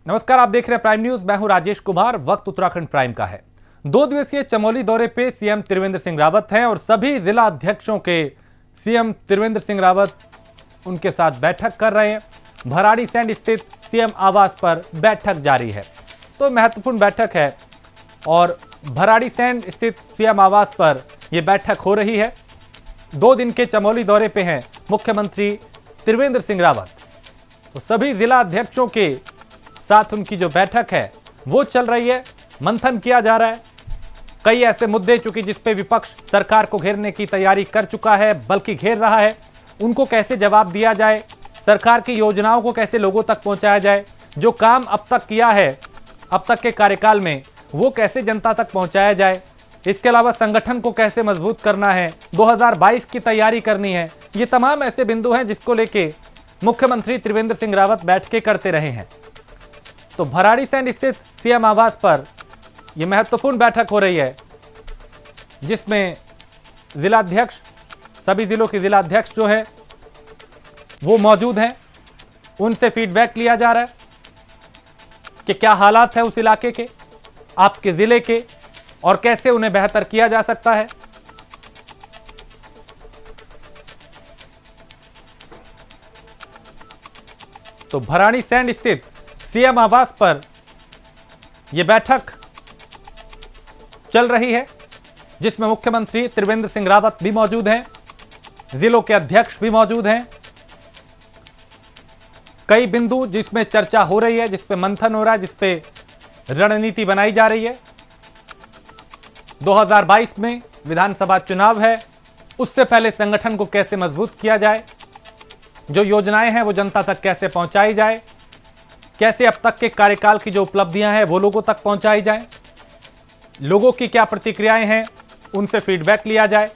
नमस्कार, आप देख रहे हैं प्राइम न्यूज। मैं हूं राजेश कुमार। वक्त उत्तराखंड प्राइम का है। 2 दिवसीय चमोली दौरे पे सीएम त्रिवेंद्र सिंह रावत हैं और सभी जिला अध्यक्षों के सीएम त्रिवेंद्र सिंह रावत उनके साथ बैठक कर रहे हैं। भराड़ीसैंण स्थित सीएम आवास पर बैठक जारी है, तो महत्वपूर्ण बैठक है और भराड़ीसैंण स्थित सीएम आवास पर यह बैठक हो रही है। 2 दिन के चमोली दौरे पे हैं मुख्यमंत्री त्रिवेंद्र सिंह रावत, तो सभी जिला अध्यक्षों के साथ उनकी जो बैठक है वो चल रही है। मंथन किया जा रहा है। कई ऐसे मुद्दे चूंकि जिस पे विपक्ष सरकार को घेरने की तैयारी कर चुका है, बल्कि घेर रहा है, उनको कैसे जवाब दिया जाए, सरकार की योजनाओं को कैसे लोगों तक पहुंचाया जाए, जो काम अब तक किया है अब तक के कार्यकाल में वो कैसे जनता तक पहुंचाया जाए, इसके अलावा संगठन को कैसे मजबूत करना है, 2022 की तैयारी करनी है। ये तमाम ऐसे बिंदु हैं जिसको लेके मुख्यमंत्री त्रिवेंद्र सिंह रावत बैठ के करते रहे हैं। तो भराड़ीसैंण स्थित सीएम आवास पर यह महत्वपूर्ण बैठक हो रही है, जिसमें जिलाध्यक्ष, सभी जिलों के जिलाध्यक्ष जो है वो मौजूद हैं। उनसे फीडबैक लिया जा रहा है कि क्या हालात है उस इलाके के, आपके जिले के, और कैसे उन्हें बेहतर किया जा सकता है। तो भराड़ीसैंण स्थित सीएम आवास पर यह बैठक चल रही है, जिसमें मुख्यमंत्री त्रिवेंद्र सिंह रावत भी मौजूद हैं, जिलों के अध्यक्ष भी मौजूद हैं। कई बिंदु जिसमें चर्चा हो रही है, जिस पे मंथन हो रहा है, जिस पे रणनीति बनाई जा रही है। 2022 में विधानसभा चुनाव है, उससे पहले संगठन को कैसे मजबूत किया जाए, जो योजनाएं हैं वो जनता तक कैसे पहुंचाई जाए, कैसे अब तक के कार्यकाल की जो उपलब्धियां हैं वो लोगों तक पहुंचाई जाए, लोगों की क्या प्रतिक्रियाएं हैं उनसे फीडबैक लिया जाए,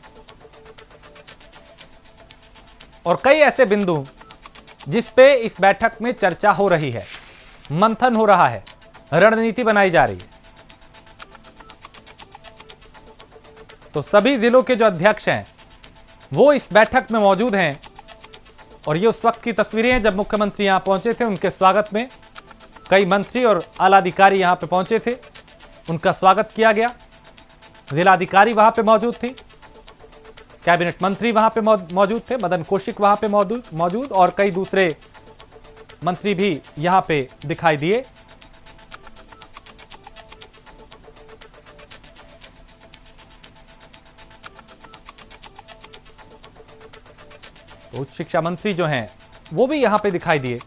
और कई ऐसे बिंदु जिस पे इस बैठक में चर्चा हो रही है, मंथन हो रहा है, रणनीति बनाई जा रही है। तो सभी जिलों के जो अध्यक्ष हैं वो इस बैठक में मौजूद हैं और ये उस वक्त की तस्वीरें हैं जब मुख्यमंत्री यहां पहुंचे थे। उनके स्वागत में कई मंत्री और आला अधिकारी यहां पे पहुंचे थे, उनका स्वागत किया गया। जिलाधिकारी वहां पे मौजूद थी, कैबिनेट मंत्री वहां पे मौजूद थे, मदन कौशिक वहां पे मौजूद और कई दूसरे मंत्री भी यहां पे दिखाई दिए। तो उच्च शिक्षा मंत्री जो हैं वो भी यहां पे दिखाई दिए।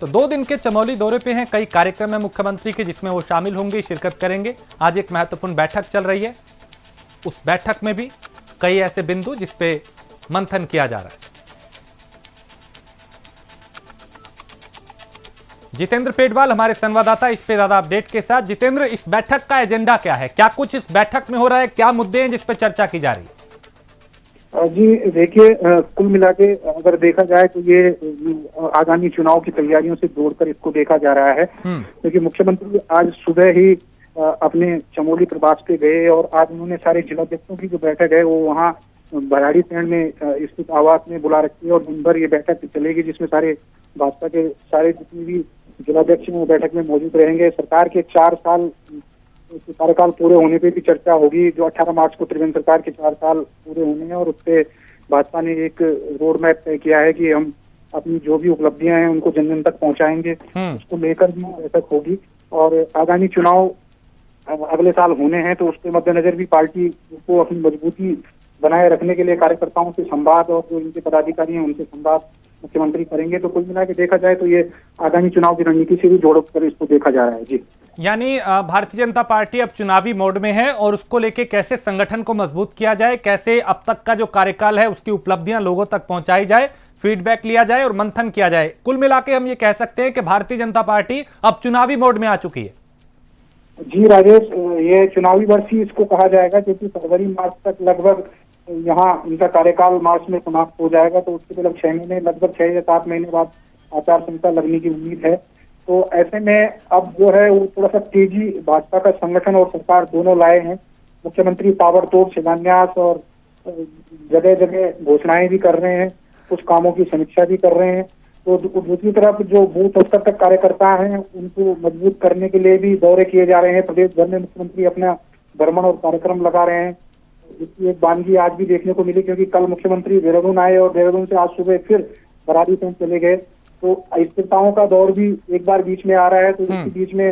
तो 2 दिन के चमोली दौरे पे हैं, कई कार्यक्रम है मुख्यमंत्री के जिसमें वो शामिल होंगे, शिरकत करेंगे। आज एक महत्वपूर्ण बैठक चल रही है, उस बैठक में भी कई ऐसे बिंदु जिस पे मंथन किया जा रहा है। जितेंद्र पेटवाल हमारे संवाददाता इस पे ज्यादा अपडेट के साथ। जितेंद्र, इस बैठक का एजेंडा क्या है, क्या कुछ इस बैठक में हो रहा है, क्या मुद्दे हैं जिस पे चर्चा की जा रही है? जी देखिए, कुल मिला के अगर देखा जाए तो ये आगामी चुनाव की तैयारियों से जोड़कर इसको देखा जा रहा है, क्योंकि मुख्यमंत्री आज सुबह ही अपने चमोली प्रवास पे गए और आज उन्होंने सारे जिलाध्यक्षों की जो बैठक है वो वहाँ भराड़ीसैंण में स्थित आवास में बुला रखी है और दिन भर ये बैठक चलेगी, जिसमें सारे भाजपा के सारे जितने भी जिलाध्यक्ष हैं वो बैठक में मौजूद रहेंगे। सरकार के 4 साल कार्यकाल पूरे होने पे भी चर्चा होगी, जो 18 मार्च को त्रिवेंद्र सरकार के 4 साल पूरे होने हैं, और उससे भाजपा ने एक रोड मैप तय किया है कि हम अपनी जो भी उपलब्धियां हैं उनको जन जन तक पहुंचाएंगे। उसको लेकर भी बैठक होगी और आगामी चुनाव अगले साल होने हैं, तो उसके मद्देनजर भी पार्टी को अपनी मजबूती बनाए रखने के लिए कार्यकर्ताओं से संवाद और जो इनके पदाधिकारी हैं उनसे संवाद मुख्यमंत्री करेंगे। तो कुल मिला के देखा जाए तो ये आगामी चुनाव की रणनीति से भी जोड़कर इसको देखा जा रहा है। जी, यानी भारतीय जनता पार्टी अब चुनावी मोड में है और उसको लेके कैसे संगठन को मजबूत किया जाए, कैसे अब तक का जो कार्यकाल है उसकी उपलब्धियां लोगों तक पहुंचाई जाए, फीडबैक लिया जाए और मंथन किया जाए। कुल मिला के हम ये कह सकते हैं कि भारतीय जनता पार्टी अब चुनावी मोड में आ चुकी है। जी राजेश, ये चुनावी वर्ष ही इसको कहा जाएगा, क्योंकि फरवरी मार्च तक लगभग यहाँ इनका कार्यकाल मार्च में समाप्त हो जाएगा, तो उसके लगभग 6 महीने, लगभग 6 या 7 महीने बाद आचार संहिता लगने की उम्मीद है। तो ऐसे में अब जो है वो थोड़ा सा तेजी भाजपा का संगठन और सरकार दोनों लाए हैं। मुख्यमंत्री ताबड़तोड़ शिलान्यास और जगह जगह घोषणाएं भी कर रहे हैं, कुछ कामों की समीक्षा भी कर रहे हैं। तो दूसरी तरफ जो बूथ स्तर तक कार्यकर्ता हैं उनको मजबूत करने के लिए भी दौरे किए जा रहे हैं। प्रदेश भर में मुख्यमंत्री अपना भ्रमण और कार्यक्रम लगा रहे हैं। इसकी एक वानगी आज भी देखने को मिली, क्योंकि कल मुख्यमंत्री देहरादून आए और देहरादून से आज सुबह फिर बरारी तक चले गए। तो अस्थिरताओं का दौर भी एक बार बीच में आ रहा है, तो इसके बीच में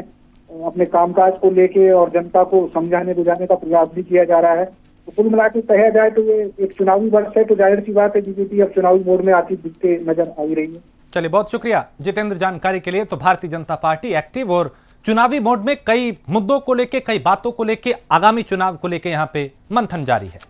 अपने कामकाज को लेके और जनता को समझाने बुझाने का प्रयास भी किया जा रहा है। तो कुल मिला के कहा जाए तो ये एक चुनावी वर्ष है, तो जाहिर सी बात है बीजेपी अब चुनावी मोड में आती दिखते नजर आ रही है। चलिए, बहुत शुक्रिया जितेंद्र जानकारी के लिए। तो भारतीय जनता पार्टी एक्टिव और चुनावी मोड में, कई मुद्दों को लेके, कई बातों को लेके, आगामी चुनाव को लेके यहां पे मंथन जारी है।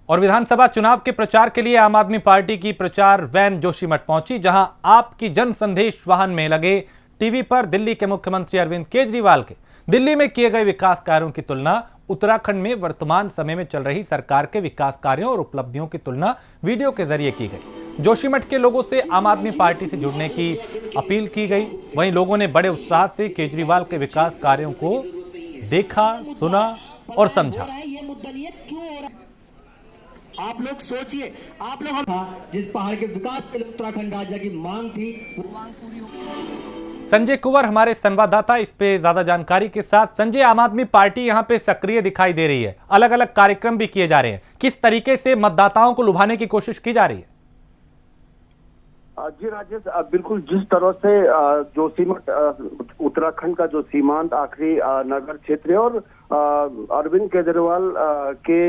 और विधानसभा चुनाव के प्रचार के लिए आम आदमी पार्टी की प्रचार वैन जोशीमठ पहुंची, जहां आपकी जन संदेश वाहन में लगे टीवी पर दिल्ली के मुख्यमंत्री अरविंद केजरीवाल के दिल्ली में किए गए विकास कार्यों की तुलना उत्तराखंड में वर्तमान समय में चल रही सरकार के विकास कार्यों और उपलब्धियों की तुलना वीडियो के जरिए की गई। जोशीमठ के लोगों से आम आदमी पार्टी से जुड़ने की अपील की गई। वहीं लोगों ने बड़े उत्साह से केजरीवाल के विकास कार्यों को देखा, सुना और समझा। आप लोग सोचिए, आप लोग जिस पहाड़ के विकास के लिए उत्तराखंड राज्य की मांग थी, वो मांग पूरी हो गई। संजय कुंवर हमारे संवाददाता इस पे ज्यादा जानकारी के साथ। संजय, आम आदमी पार्टी यहां पे सक्रिय दिखाई दे रही है, अलग अलग कार्यक्रम भी किए जा रहे हैं, किस तरीके से मतदाताओं को लुभाने की कोशिश की जा रही है? जी राजेश, बिल्कुल जिस तरह से जोशीमठ उत्तराखंड का जो सीमांत आखिरी नगर क्षेत्र है और अरविंद केजरीवाल के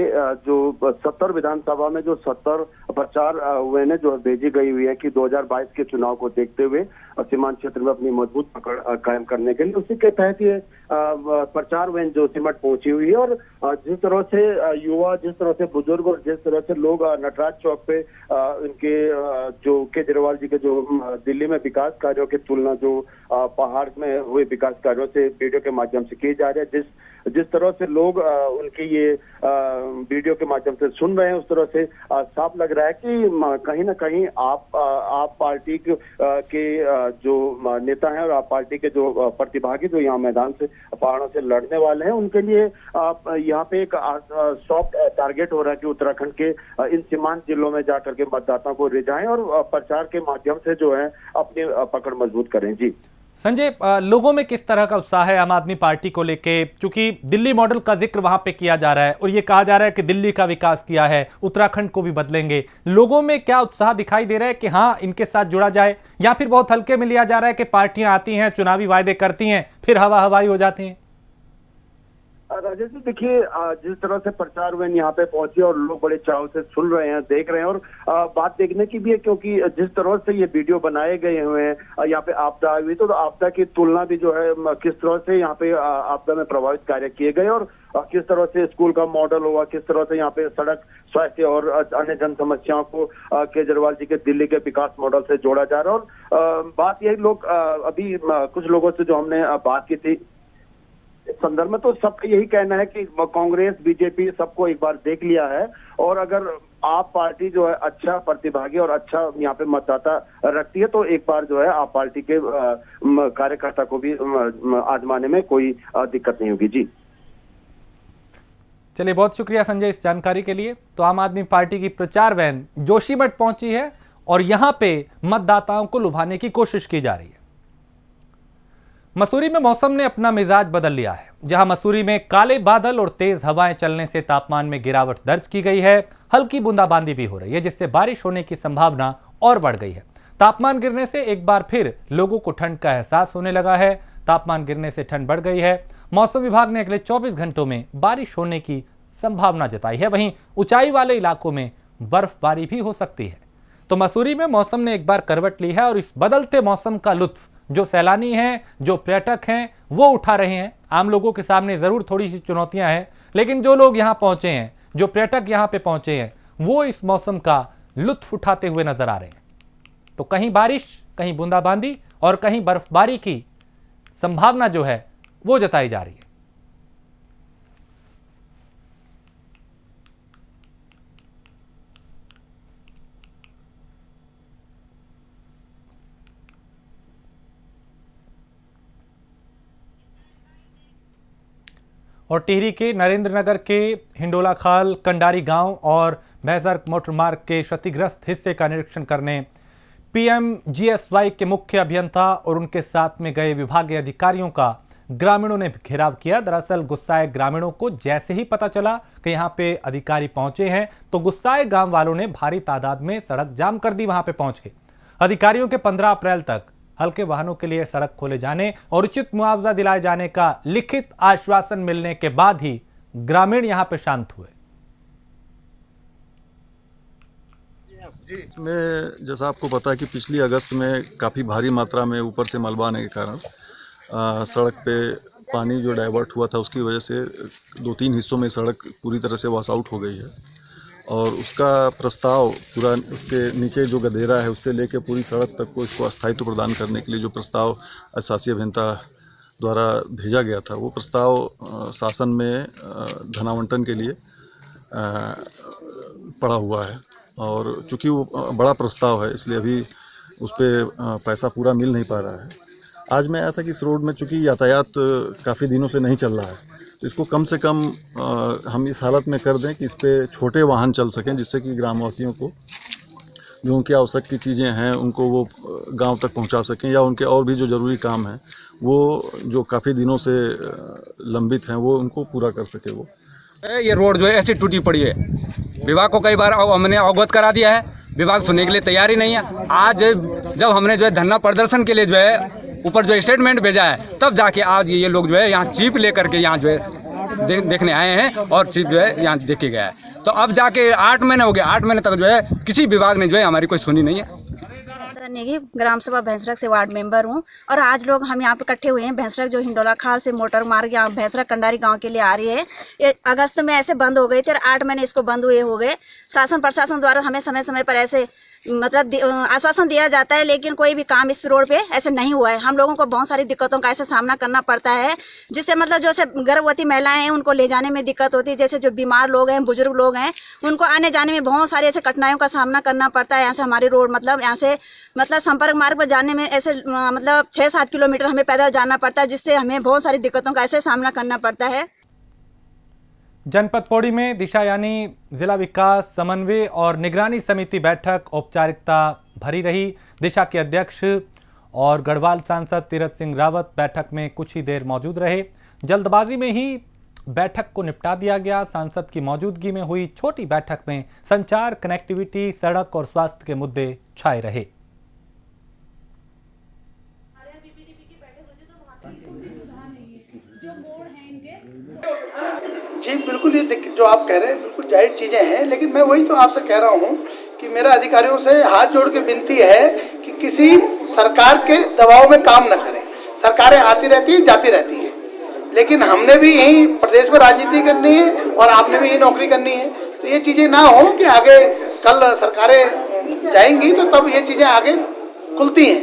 जो 70 विधानसभा में जो 70 प्रचार वैने जो भेजी गई हुई है कि 2022 के चुनाव को देखते हुए सीमांत क्षेत्र में अपनी मजबूत पकड़ कायम करने के लिए, उसी के तहत ये प्रचार वैन जोशीमठ पहुंची हुई है। और जिस तरह से युवा, जिस तरह से बुजुर्ग और जिस तरह से लोग नटराज चौक पे इनके जो केजरीवाल जी के जो दिल्ली में विकास कार्यों की तुलना जो पहाड़ में हुए विकास कार्यों से वीडियो के माध्यम से किए जा रहे हैं, जिस तरह से लोग उनकी ये वीडियो के माध्यम से सुन रहे हैं, उस तरह से साफ लग रहा है कि कहीं ना कहीं आप पार्टी के जो नेता हैं और आप पार्टी के जो प्रतिभागी जो यहाँ मैदान से पहाड़ों से लड़ने वाले हैं, उनके लिए यहाँ पे एक सॉफ्ट टारगेट हो रहा है कि उत्तराखंड के इन सीमांत जिलों में जाकर के मतदाताओं को रिझाएं और प्रचार के माध्यम से जो है अपनी पकड़ मजबूत करें। जी संजय, लोगों में किस तरह का उत्साह है आम आदमी पार्टी को लेके, क्योंकि दिल्ली मॉडल का जिक्र वहां पे किया जा रहा है और ये कहा जा रहा है कि दिल्ली का विकास किया है, उत्तराखंड को भी बदलेंगे। लोगों में क्या उत्साह दिखाई दे रहा है कि हाँ इनके साथ जुड़ा जाए, या फिर बहुत हल्के में लिया जा रहा है कि पार्टियां आती हैं, चुनावी वायदे करती हैं, फिर हवा हवाई हो जाती हैं? राजेश जी, देखिए जिस तरह से प्रचार वैन यहाँ पे पहुंची और लोग बड़े चाव से सुन रहे हैं, देख रहे हैं, और बात देखने की भी है क्योंकि जिस तरह से ये वीडियो बनाए गए हुए हैं, यहाँ पे आपदा हुई तो आपदा की तुलना भी जो है किस तरह से यहाँ पे आपदा में प्रभावित कार्य किए गए और किस तरह से स्कूल का मॉडल हुआ, किस तरह से यहाँ पे सड़क, स्वास्थ्य और अन्य जन समस्याओं को केजरीवाल जी के दिल्ली के विकास मॉडल से जोड़ा जा रहा है। और बात यही, लोग अभी कुछ लोगों से जो हमने बात की थी इस संदर्भ में, तो सबका यही कहना है कि कांग्रेस, बीजेपी सबको एक बार देख लिया है और अगर आप पार्टी जो है अच्छा प्रतिभागी और अच्छा यहाँ पे मतदाता रखती है तो एक बार जो है आप पार्टी के कार्यकर्ता को भी आजमाने में कोई दिक्कत नहीं होगी। जी चलिए, बहुत शुक्रिया संजय इस जानकारी के लिए। तो आम आदमी पार्टी की प्रचार वैन जोशीमठ पहुंची है और यहां पे मतदाताओं को लुभाने की कोशिश की जा रही है। मसूरी में मौसम ने अपना मिजाज बदल लिया है, जहां मसूरी में काले बादल और तेज हवाएं चलने से तापमान में गिरावट दर्ज की गई है। हल्की बूंदाबांदी भी हो रही है, जिससे बारिश होने की संभावना और बढ़ गई है। तापमान गिरने से एक बार फिर लोगों को ठंड का एहसास होने लगा है। तापमान गिरने से ठंड बढ़ गई है। मौसम विभाग ने अगले 24 घंटों में बारिश होने की संभावना जताई है। वहीं ऊंचाई वाले इलाकों में बर्फबारी भी हो सकती है। तो मसूरी में मौसम ने एक बार करवट ली है और इस बदलते मौसम का लुत्फ जो सैलानी हैं, जो पर्यटक हैं, वो उठा रहे हैं। आम लोगों के सामने जरूर थोड़ी सी चुनौतियां हैं, लेकिन जो लोग यहां पहुंचे हैं, जो पर्यटक यहां पे पहुंचे हैं, वो इस मौसम का लुत्फ उठाते हुए नजर आ रहे हैं। तो कहीं बारिश, कहीं बूंदाबांदी और कहीं बर्फबारी की संभावना जो है वो जताई जा रही है। और टिहरी के नरेंद्र नगर के हिंडोला खाल, कंडारी गांव और भैंसर मोटर मार्ग के क्षतिग्रस्त हिस्से का निरीक्षण करने PMGSY के मुख्य अभियंता और उनके साथ में गए विभागीय अधिकारियों का ग्रामीणों ने घेराव किया। दरअसल गुस्साए ग्रामीणों को जैसे ही पता चला कि यहाँ पे अधिकारी पहुंचे हैं तो गुस्साए गांव वालों ने भारी तादाद में सड़क जाम कर दी। वहां पे पहुंच के अधिकारियों के 15 अप्रैल तक हल्के वाहनों के लिए सड़क खोले जाने और उचित मुआवजा दिलाए जाने का लिखित आश्वासन मिलने के बाद ही ग्रामीण यहां पे शांत हुए। इसमें जैसा आपको पता है कि पिछली अगस्त में काफ़ी भारी मात्रा में ऊपर से मलबा आने के कारण सड़क पे पानी जो डाइवर्ट हुआ था उसकी वजह से 2-3 हिस्सों में सड़क पूरी तरह से वॉश आउट हो गई है और उसका प्रस्ताव पूरा उसके नीचे जो गदेरा है उससे लेकर पूरी सड़क तक को इसको अस्थायित्व प्रदान करने के लिए जो प्रस्ताव शासी अभियंता द्वारा भेजा गया था वो प्रस्ताव शासन में धनावंटन के लिए पड़ा हुआ है और चूँकि वो बड़ा प्रस्ताव है इसलिए अभी उस पर पैसा पूरा मिल नहीं पा रहा है। आज मैं आया था कि इस रोड में चूँकि यातायात काफ़ी दिनों से नहीं चल रहा है तो इसको कम से कम हम इस हालत में कर दें कि इस पर छोटे वाहन चल सकें जिससे कि ग्रामवासियों को जो उनकी आवश्यक की चीज़ें हैं उनको वो गांव तक पहुंचा सकें या उनके और भी जो ज़रूरी काम हैं वो जो काफ़ी दिनों से लंबित हैं वो उनको पूरा कर सके। वो ये रोड जो है ऐसी टूटी पड़ी है। विभाग को कई बार हमने अवगत करा दिया है, विभाग सुनने के लिए तैयार ही नहीं है। आज जब हमने जो है धरना प्रदर्शन के लिए जो है ऊपर जो स्टेटमेंट भेजा है तब जाके आज ये लोग जो है यहाँ जीप लेकर के यहाँ जो है देखने आए हैं और जीप जो है यहाँ देखे गया है। तो अब जाके 8 महीने हो गए, 8 महीने तक जो है किसी विभाग ने जो है हमारी कोई सुनी नहीं है। नेगी ग्राम सभा भैंसरक से वार्ड मेंबर हूँ और आज लोग हम यहाँ पे इकट्ठे हुए हैं। भैंसरक जो हिंडोला खाल से मोटर मार्ग यहाँ भैंसरक कंडारी गांव के लिए आ रही है। ये अगस्त में ऐसे बंद हो गई थी और 8 महीने इसको बंद हुए हो गए। शासन प्रशासन द्वारा हमें समय समय पर ऐसे मतलब आश्वासन दिया जाता है लेकिन कोई भी काम इस रोड पे ऐसे नहीं हुआ है। हम लोगों को बहुत सारी दिक्कतों का ऐसे सामना करना पड़ता है जिससे मतलब जो गर्भवती महिलाएं हैं उनको ले जाने में दिक्कत होती है। जैसे जो बीमार लोग हैं, बुजुर्ग लोग हैं, उनको आने जाने में बहुत सारी ऐसे कठिनाइयों का सामना करना पड़ता है। यहाँ से हमारी रोड मतलब यहाँ से मतलब संपर्क मार्ग पर जाने में ऐसे मतलब 6-7 किलोमीटर हमें पैदल जाना पड़ता है जिससे हमें बहुत सारी दिक्कतों का ऐसे सामना करना पड़ता है। जनपद पौड़ी में दिशा यानी जिला विकास समन्वय और निगरानी समिति बैठक औपचारिकता भरी रही। दिशा के अध्यक्ष और गढ़वाल सांसद तीरथ सिंह रावत बैठक में कुछ ही देर मौजूद रहे। जल्दबाजी में ही बैठक को निपटा दिया गया। सांसद की मौजूदगी में हुई छोटी बैठक में संचार, कनेक्टिविटी, सड़क और स्वास्थ्य के मुद्दे छाए रहे। जी बिल्कुल, ये जो आप कह रहे हैं बिल्कुल जायज़ चीज़ें हैं, लेकिन मैं वही तो आपसे कह रहा हूँ कि मेरा अधिकारियों से हाथ जोड़ के विनती है कि किसी सरकार के दबाव में काम न करें। सरकारें आती रहती है, जाती रहती है, लेकिन हमने भी यही प्रदेश में राजनीति करनी है और आपने भी यही नौकरी करनी है। तो ये चीज़ें ना हो कि आगे कल सरकारें जाएंगी तो तब ये चीज़ें आगे खुलती हैं।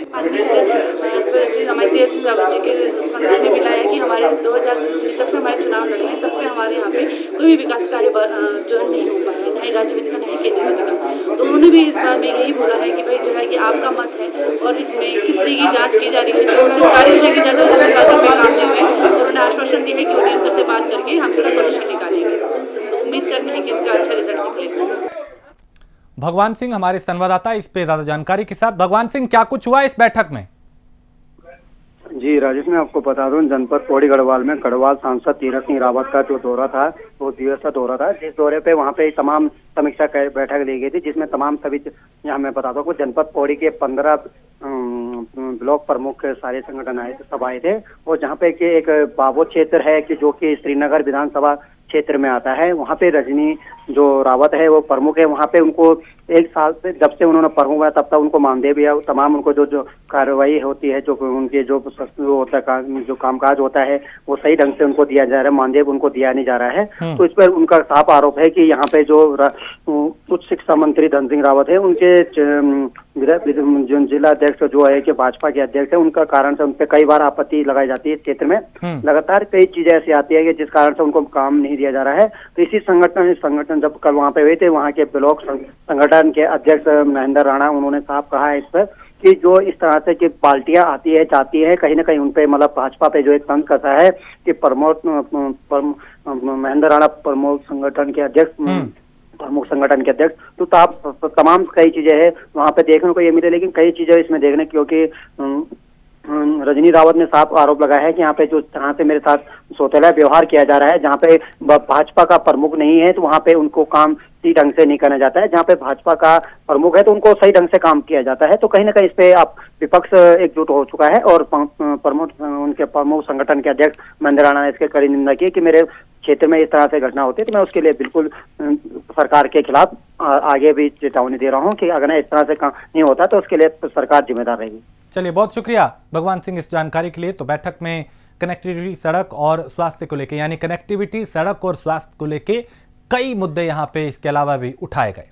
हमारे तीरथ सिंह रावत जी के संज्ञान में मिला है कि हमारे 2000 जब से हमारे चुनाव लड़े हैं तब से हमारे यहाँ पे कोई भी विकास कार्य जो है नहीं हो पाया है, नहीं राज्य विधि का, नहीं केंद्र विधि का। तो उन्होंने भी इस बार में यही बोला है कि भाई जो है कि आपका मत है और इसमें किस तरह की जाँच की जा रही है, जो सरकारी योजना की जाँच और उन्होंने आश्वासन दिया है कि उनसे बात करके हम इसका सोल्यूशन निकालेंगे। तो उम्मीद करते हैं कि इसका अच्छा रिजल्ट निकलेगा। भगवान सिंह हमारे संवाददाता इस पे ज्यादा जानकारी के साथ। भगवान सिंह, क्या कुछ हुआ इस बैठक में? जी राजेश, मैं आपको बता दूं, जनपद पौड़ी गढ़वाल में गढ़वाल सांसद तीरथ सिंह रावत का जो दौरा था वो दिवसीय दौरा था, जिस दौरे पे वहाँ पे तमाम समीक्षा बैठक ली गई थी, जिसमें तमाम सभी यहाँ मैं बता दूं जनपद पौड़ी के 15 ब्लॉक प्रमुख सारे संगठन सब आए थे। और जहाँ पे कि एक बाबो क्षेत्र है कि जो कि श्रीनगर विधानसभा क्षेत्र में आता है, वहाँ पे रजनी जो रावत है वो प्रमुख है। वहाँ पे उनको 1 साल से जब से उन्होंने प्रमुख हुआ तब तक उनको मानदेय भी है, तमाम उनको जो कार्रवाई होती है, जो उनके जो होता है, जो कामकाज होता है वो सही ढंग से उनको दिया जा रहा है, मानदेय उनको दिया नहीं जा रहा है। तो इस पर उनका साफ आरोप है कि यहाँ पे जो उच्च शिक्षा मंत्री धन सिंह रावत है, उनके जिला अध्यक्ष जो है कि भाजपा के अध्यक्ष है, उनका कारण से उन पर कई बार आपत्ति लगाई जाती है। इस क्षेत्र में लगातार कई चीजें ऐसी आती है कि जिस कारण से उनको काम नहीं दिया जा रहा है। तो इसी संगठन जब कल वहाँ पे हुए थे, वहाँ के ब्लॉक संगठन के अध्यक्ष महेंद्र राणा, उन्होंने साफ कहा है इस पर कि जो इस तरह से कि पार्टियां आती है चाहती है कहीं ना कहीं उनपे मतलब भाजपा पे जो एक तंज कसा है कि महेंद्र राणा प्रमोद संगठन के अध्यक्ष प्रमुख संगठन के अध्यक्ष। तो तमाम कई चीजें हैं वहाँ पे देखने को ये मिले, लेकिन कई चीजें इसमें देखने क्योंकि रजनी रावत ने साफ आरोप लगाया है कि यहाँ पे जहाँ से मेरे साथ सौतेला व्यवहार किया जा रहा है, जहाँ पे भाजपा का प्रमुख नहीं है तो वहाँ पे उनको काम सही ढंग से नहीं करना जाता है, जहाँ पे भाजपा का प्रमुख है तो उनको सही ढंग से काम किया जाता है। तो कहीं ना कहीं इस पे आप विपक्ष एकजुट हो चुका है और उनके प्रमुख संगठन के अध्यक्ष महेंद्र राणा ने इसके कड़ी निंदा की कि मेरे क्षेत्र में इस तरह से घटना होती है तो मैं उसके लिए बिल्कुल सरकार के खिलाफ आगे भी चेतावनी दे रहा हूँ कि अगर इस तरह से काम नहीं होता तो उसके लिए सरकार जिम्मेदार रहेगी। चलिए, बहुत शुक्रिया भगवान सिंह इस जानकारी के लिए। तो बैठक में कनेक्टिविटी सड़क और स्वास्थ्य को लेकर, यानी कनेक्टिविटी सड़क और स्वास्थ्य को लेकर कई मुद्दे यहां पे इसके अलावा भी उठाए गए।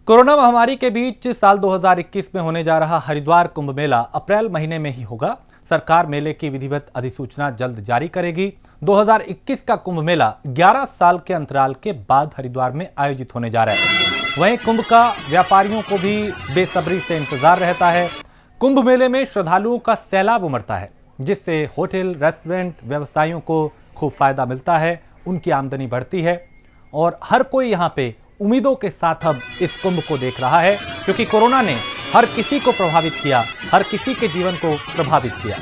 कोरोना महामारी के बीच साल 2021 में होने जा रहा हरिद्वार कुंभ मेला अप्रैल महीने में ही होगा। सरकार मेले की विधिवत अधिसूचना जल्द जारी करेगी। 2021 का कुंभ मेला 11 साल के अंतराल के बाद हरिद्वार में आयोजित होने जा रहा है। वहीं कुंभ का व्यापारियों को भी बेसब्री से इंतजार रहता है। कुंभ मेले में श्रद्धालुओं का सैलाब उमड़ता है, जिससे होटल रेस्टोरेंट व्यवसायियों को खूब फायदा मिलता है, उनकी आमदनी बढ़ती है और हर कोई यहाँ पे उम्मीदों के साथ अब इस कुंभ को देख रहा है, क्योंकि कोरोना ने हर किसी को प्रभावित किया, हर किसी के जीवन को प्रभावित किया।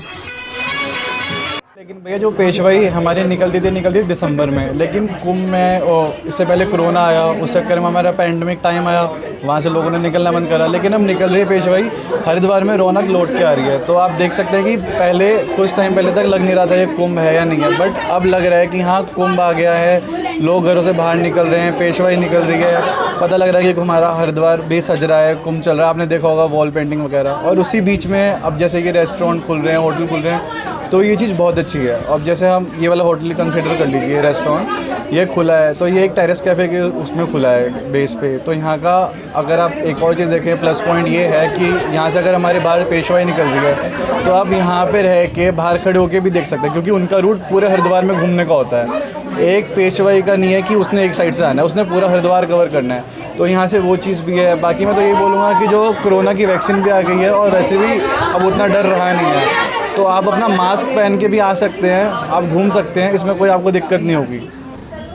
लेकिन भैया जो पेशवाई हमारे निकलती थी दिसंबर में, लेकिन कुंभ में इससे पहले कोरोना आया, उस चक्कर में हमारा पैंडेमिक टाइम आया, वहाँ से लोगों ने निकलना बंद करा, लेकिन अब निकल रही है पेशवाई, हरिद्वार में रौनक लौट के आ रही है। तो आप देख सकते हैं कि पहले कुछ टाइम पहले तक लग नहीं रहा था ये कुंभ है या नहीं है, बट अब लग रहा है कि हाँ कुंभ आ गया है, लोग घरों से बाहर निकल रहे हैं, पेशवाई निकल रही है, पता लग रहा है कि हमारा हरिद्वार भी सज रहा है, कुंभ चल रहा है, आपने देखा होगा वॉल पेंटिंग वगैरह। और उसी बीच में अब जैसे कि रेस्टोरेंट खुल रहे हैं, होटल खुल रहे हैं, तो ये चीज़ बहुत अच्छी है। अब जैसे हम ये वाला होटल कंसिडर कर लीजिए, रेस्टोरेंट ये खुला है, तो ये एक टेरेस कैफ़े के उसमें खुला है बेस पे। तो यहाँ का अगर आप एक और चीज़ देखें, प्लस पॉइंट ये है कि यहाँ से अगर हमारे बाहर पेशवाई निकल रही है तो आप यहाँ पे रह के बाहर खड़े होकर भी देख सकते हैं, क्योंकि उनका रूट पूरे हरिद्वार में घूमने का होता है। एक पेशवाई का नहीं है कि उसने एक साइड से आना है, उसने पूरा हरिद्वार कवर करना है, तो यहाँ से वो चीज़ भी है। बाकी मैं तो ये बोलूँगा कि जो कोरोना की वैक्सीन भी आ गई है और वैसे भी अब उतना डर रहा नहीं है, तो आप अपना मास्क पहन के भी आ सकते हैं, आप घूम सकते हैं, इसमें कोई आपको दिक्कत नहीं होगी।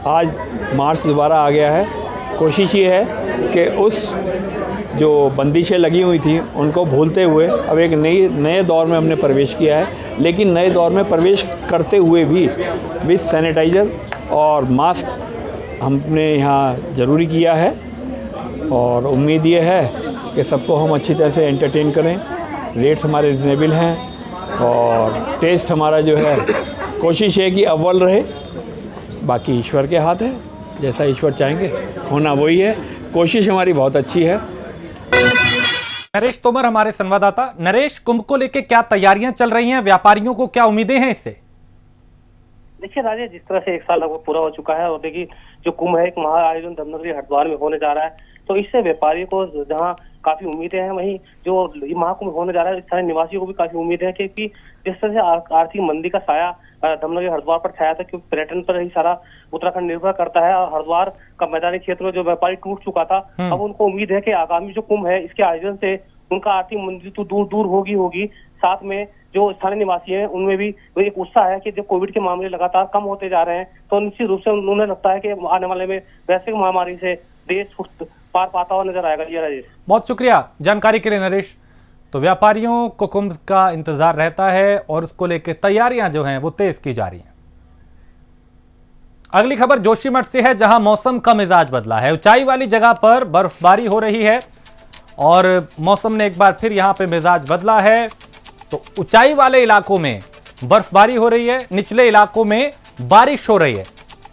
आज मार्च दोबारा आ गया है। कोशिश ये है कि उस जो बंदिशें लगी हुई थी उनको भूलते हुए अब एक नए दौर में हमने प्रवेश किया है, लेकिन नए दौर में प्रवेश करते हुए भी विथ सैनिटाइज़र और मास्क हमने यहाँ ज़रूरी किया है। और उम्मीद ये है कि सबको हम अच्छी तरह से एंटरटेन करें। रेट्स हमारे रिजनेबल हैं और टेस्ट हमारा जो है कोशिश है कि अव्वल रहे, बाकी ईश्वर के हाथ है, जैसा ईश्वर चाहेंगे होना वही है। कोशिश हमारी बहुत अच्छी है। नरेश तोमर हमारे संवाददाता। नरेश, कुंभ को लेकर क्या तैयारियां चल रही हैं, व्यापारियों को क्या उम्मीदें हैं इससे? देखिए राजेश, जिस तरह से एक साल लगभग पूरा हो चुका है और देखिए जो कुंभ है एक महा आयोजन धर्मनगरी हरिद्वार में होने जा रहा है, तो इससे व्यापारियों को जहां काफी उम्मीदें हैं, वहीं जो महाकुंभ होने जा रहा है स्थानीय निवासियों को भी काफी उम्मीद है कि जिस तरह से आर्थिक मंदी का साया धर्मनगरी हरिद्वार पर छाया था, क्योंकि पर्यटन पर ही सारा उत्तराखंड निर्भर करता है और हरिद्वार का मैदानी क्षेत्र में जो व्यापारी टूट चुका था, अब उनको उम्मीद है कि आगामी जो कुंभ है इसके आयोजन से उनका आर्थिक मंदी तो दूर होगी। साथ में जो स्थानीय निवासी हैं उनमें भी एक उत्साह है कि जब कोविड के मामले लगातार कम होते जा रहे हैं, तो निश्चित रूप से उन्हें लगता है कि आने वाले में वैश्विक महामारी से देश पार पाता हुआ नजर आएगा। ये राजेश, बहुत शुक्रिया जानकारी के लिए नरेश। तो व्यापारियों को कुंभ का इंतजार रहता है और उसको लेकर तैयारियां जो हैं वो तेज की जा रही हैं। अगली खबर जोशीमठ से है, जहां मौसम का मिजाज बदला है। ऊंचाई वाली जगह पर बर्फबारी हो रही है और मौसम ने एक बार फिर यहां पे मिजाज बदला है। तो ऊंचाई वाले इलाकों में बर्फबारी हो रही है, निचले इलाकों में बारिश हो रही है।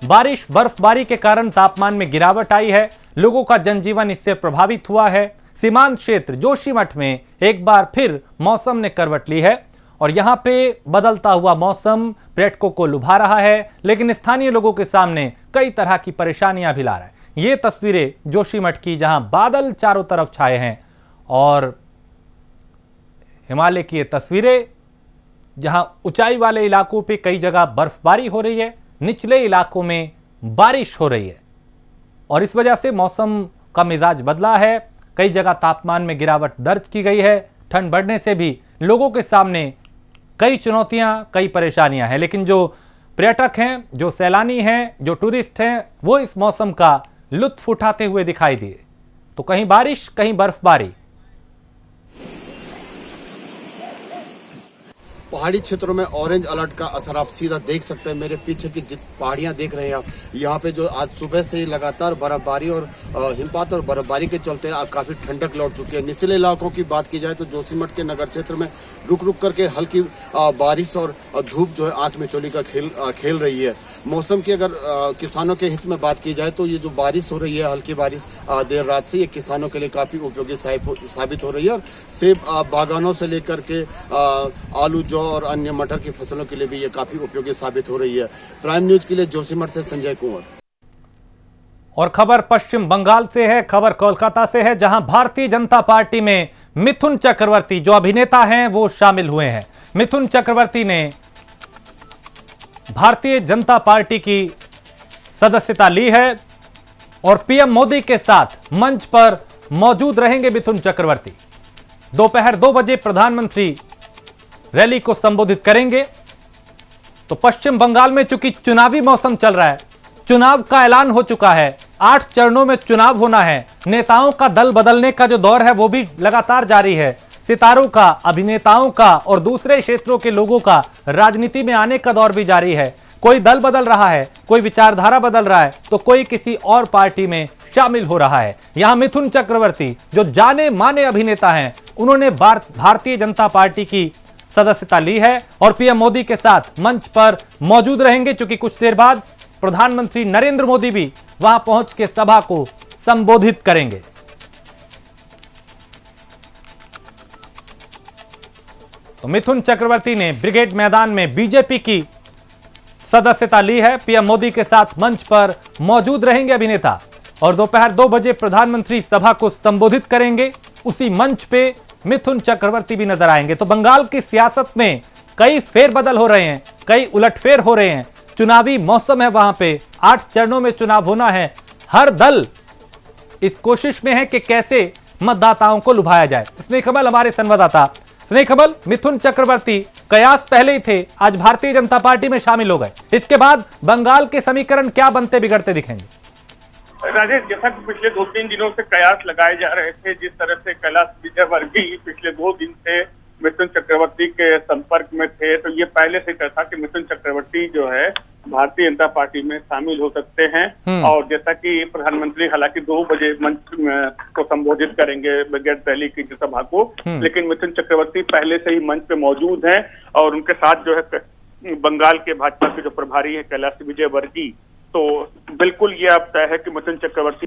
बर्फबारी के कारण तापमान में गिरावट आई है, लोगों का जनजीवन इससे प्रभावित हुआ है। सीमांत क्षेत्र जोशीमठ में एक बार फिर मौसम ने करवट ली है और यहां पे बदलता हुआ मौसम पर्यटकों को लुभा रहा है, लेकिन स्थानीय लोगों के सामने कई तरह की परेशानियां भी ला रहा है। ये तस्वीरें जोशीमठ की, जहां बादल चारों तरफ छाए हैं, और हिमालय की ये तस्वीरें जहां ऊंचाई वाले इलाकों पे कई जगह बर्फबारी हो रही है, निचले इलाकों में बारिश हो रही है और इस वजह से मौसम का मिजाज बदला है। कई जगह तापमान में गिरावट दर्ज की गई है। ठंड बढ़ने से भी लोगों के सामने कई चुनौतियां, कई परेशानियां हैं, लेकिन जो पर्यटक हैं, जो सैलानी हैं, जो टूरिस्ट हैं, वो इस मौसम का लुत्फ उठाते हुए दिखाई दिए। तो कहीं बारिश, कहीं बर्फबारी। पहाड़ी क्षेत्रों में ऑरेंज अलर्ट का असर आप सीधा देख सकते हैं। मेरे पीछे की पहाड़ियां देख रहे हैं आप, यहाँ पे जो आज सुबह से लगातार बर्फबारी और हिमपात और बर्फबारी के चलते काफी ठंडक लौट चुकी है। निचले इलाकों की बात की जाए तो जोशीमठ के नगर क्षेत्र में रुक रुक करके हल्की बारिश और धूप जो है आंख में चोली का खेल रही है। मौसम की अगर किसानों के हित में बात की जाए तो ये जो बारिश हो रही है, हल्की बारिश देर रात से, ये किसानों के लिए काफी उपयोगी साबित हो रही है। और सेब बागानों से लेकर के आलू और अन्य मटर की फसलों के लिए भी ये काफी उपयोगी साबित हो रही है। प्राइम न्यूज के लिए जोशीमठ से संजय कुंवर। और खबर पश्चिम बंगाल से है, खबर कोलकाता से है, जहां भारतीय जनता पार्टी में मिथुन चक्रवर्ती जो अभिनेता हैं वो शामिल हुए हैं। मिथुन चक्रवर्ती ने भारतीय जनता पार्टी की सदस्यता ली है और पीएम मोदी के साथ मंच पर मौजूद रहेंगे मिथुन चक्रवर्ती। दोपहर 2 बजे प्रधानमंत्री रैली को संबोधित करेंगे। तो पश्चिम बंगाल में चूंकि चुनावी मौसम चल रहा है, चुनाव का ऐलान हो चुका है, 8 चरणों में चुनाव होना है, नेताओं का दल बदलने का जो दौर है वो भी लगातार जारी है। सितारों का, अभिनेताओं का और दूसरे क्षेत्रों के लोगों का राजनीति में आने का दौर भी जारी है। कोई दल बदल रहा है, कोई विचारधारा बदल रहा है, तो कोई किसी और पार्टी में शामिल हो रहा है। यहां मिथुन चक्रवर्ती जो जाने माने अभिनेता हैं, उन्होंने भारतीय जनता पार्टी की सदस्यता ली है और पीएम मोदी के साथ मंच पर मौजूद रहेंगे, क्योंकि कुछ देर बाद प्रधानमंत्री नरेंद्र मोदी भी वहां पहुंच के सभा को संबोधित करेंगे। तो मिथुन चक्रवर्ती ने ब्रिगेड मैदान में बीजेपी की सदस्यता ली है। पीएम मोदी के साथ मंच पर मौजूद रहेंगे अभिनेता और दोपहर 2 बजे प्रधानमंत्री सभा को संबोधित करेंगे। उसी मंच पे मिथुन चक्रवर्ती भी नजर आएंगे। तो बंगाल की सियासत में कई फेरबदल हो रहे हैं, कई उलटफेर हो रहे हैं। चुनावी मौसम है, वहां पे 8 चरणों में चुनाव होना है। हर दल इस कोशिश में है कि कैसे मतदाताओं को लुभाया जाए। स्नेह कमल हमारे संवाददाता। स्नेह कमल, मिथुन चक्रवर्ती कयास पहले ही थे, आज भारतीय जनता पार्टी में शामिल हो गए। इसके बाद बंगाल के समीकरण क्या बनते बिगड़ते दिखेंगे? राजेश, जैसा कि पिछले 2-3 दिनों से कयास लगाए जा रहे थे, जिस तरह से कैलाश विजयवर्गीय पिछले 2 दिन से मिथुन चक्रवर्ती के संपर्क में थे, तो ये पहले से तय था कि मिथुन चक्रवर्ती जो है भारतीय जनता पार्टी में शामिल हो सकते हैं। और जैसा कि प्रधानमंत्री हालांकि 2 बजे मंच को संबोधित करेंगे ब्रिगेड रैली की सभा को, लेकिन मिथुन चक्रवर्ती पहले से ही मंच पे मौजूद हैं और उनके साथ जो है बंगाल के भाजपा के जो प्रभारी है कैलाश विजयवर्गीय, तो बिल्कुल ये अब तय है कि मिथुन चक्रवर्ती।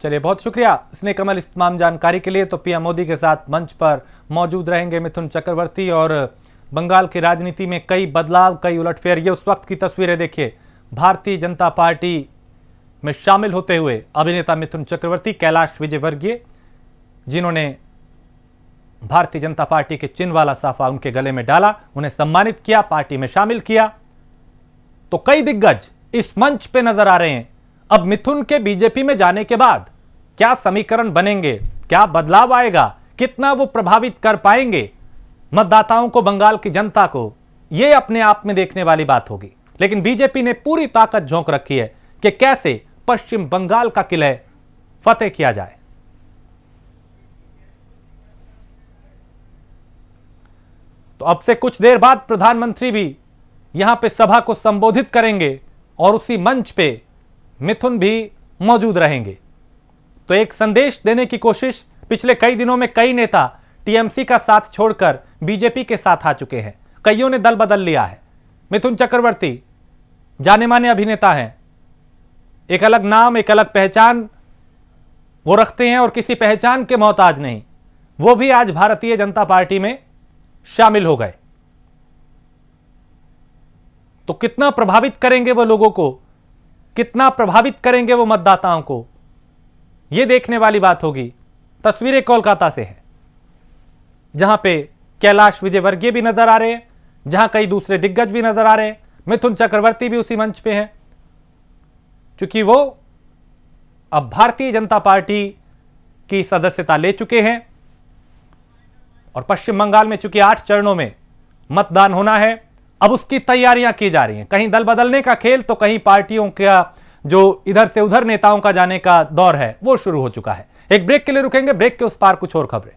चलिए, बहुत शुक्रिया स्नेह कमल इस तमाम जानकारी के लिए। तो पीएम मोदी के साथ मंच पर मौजूद रहेंगे मिथुन चक्रवर्ती और बंगाल की राजनीति में कई बदलाव, कई उलटफेर, ये उस वक्त की तस्वीरें देखिए। भारतीय जनता पार्टी में शामिल होते हुए अभिनेता मिथुन चक्रवर्ती, कैलाश विजयवर्गीय, जिन्होंने भारतीय जनता पार्टी के चिन्ह वाला साफा उनके गले में डाला, उन्हें सम्मानित किया, पार्टी में शामिल किया। तो कई दिग्गज इस मंच पे नजर आ रहे हैं। अब मिथुन के बीजेपी में जाने के बाद क्या समीकरण बनेंगे, क्या बदलाव आएगा, कितना वो प्रभावित कर पाएंगे मतदाताओं को, बंगाल की जनता को, यह अपने आप में देखने वाली बात होगी। लेकिन बीजेपी ने पूरी ताकत झोंक रखी है कि कैसे पश्चिम बंगाल का किला फतेह किया जाए। तो अब से कुछ देर बाद प्रधानमंत्री भी यहां पे सभा को संबोधित करेंगे और उसी मंच पे मिथुन भी मौजूद रहेंगे। तो एक संदेश देने की कोशिश, पिछले कई दिनों में कई नेता टीएमसी का साथ छोड़कर बीजेपी के साथ आ चुके हैं, कईयों ने दल बदल लिया है। मिथुन चक्रवर्ती जाने माने अभिनेता हैं, एक अलग नाम, एक अलग पहचान वो रखते हैं और किसी पहचान के मोहताज नहीं। वो भी आज भारतीय जनता पार्टी में शामिल हो गए। तो कितना प्रभावित करेंगे वो लोगों को, कितना प्रभावित करेंगे वो मतदाताओं को, यह देखने वाली बात होगी। तस्वीरें कोलकाता से हैं, जहां पे कैलाश विजयवर्गीय भी नजर आ रहे हैं, जहां कई दूसरे दिग्गज भी नजर आ रहे हैं। मिथुन चक्रवर्ती भी उसी मंच पे हैं, क्योंकि वो अब भारतीय जनता पार्टी की सदस्यता ले चुके हैं। और पश्चिम बंगाल में चूंकि 8 चरणों में मतदान होना है अब उसकी तैयारियां की जा रही हैं। कहीं दल बदलने का खेल तो कहीं पार्टियों का जो इधर से उधर नेताओं का जाने का दौर है वो शुरू हो चुका है। एक ब्रेक के लिए रुकेंगे, ब्रेक के उस पार कुछ और खबरें।